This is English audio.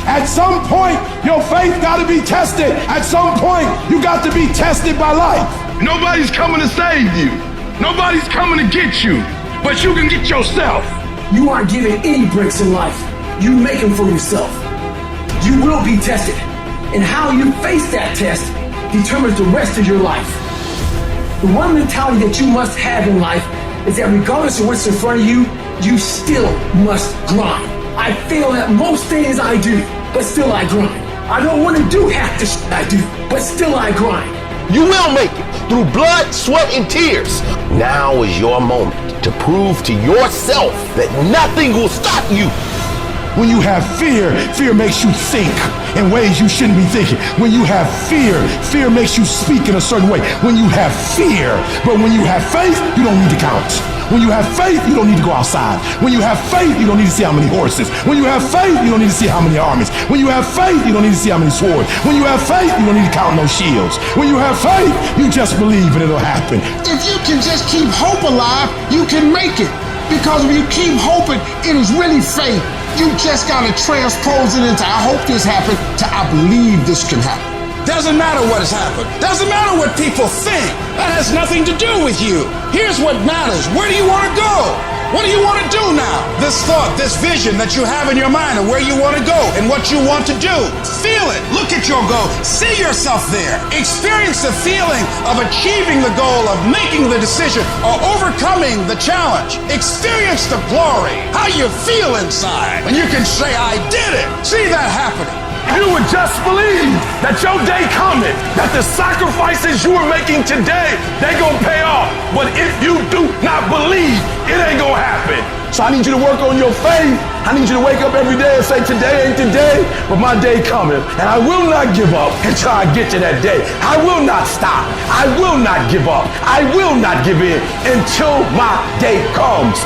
At some point, your faith got to be tested. At some point, you got to be tested by life. Nobody's coming to save you. Nobody's coming to get you, but you can get yourself. You aren't given any breaks in life. You make them for yourself. You will be tested, and how you face that test determines the rest of your life. The one mentality that you must have in life is that regardless of what's in front of you, you still must grind. I fail at most things I do, but still I grind. I don't want to do half the shit I do, but still I grind. You will make it through blood, sweat, and tears. Now is your moment to prove to yourself that nothing will stop you. When you have fear, fear makes you think in ways you shouldn't be thinking. When you have fear, fear makes you speak in a certain way. When you have fear, but when you have faith, you don't need to count. When you have faith, you don't need to go outside. When you have faith, you don't need to see how many horses. When you have faith, you don't need to see how many armies. When you have faith, you don't need to see how many swords. When you have faith, you don't need to count no shields. When you have faith, you just believe and it'll happen. If you can just keep hope alive, you can make it. Because when you keep hoping, it is really faith. You just gotta transpose it into I hope this happened to I believe this can happen. Doesn't matter what has happened. Doesn't matter what people think. That has nothing to do with you. Here's what matters. Where do you want to go? What do you want to do now? This thought, this vision that you have in your mind of where you want to go and what you want to do. Feel it. Look at your goal. See yourself there. Experience the feeling of achieving the goal, of making the decision, or overcoming the challenge. Experience the glory. How you feel inside. And you can say, I did it. See that happening. If you would just believe that your day coming, that the sacrifices you are making today, they gonna pay off. But if you do not believe, it ain't gonna happen. So I need you to work on your faith. I need you to wake up every day and say, today ain't the day, but my day coming. And I will not give up until I get to that day. I will not stop. I will not give up. I will not give in until my day comes.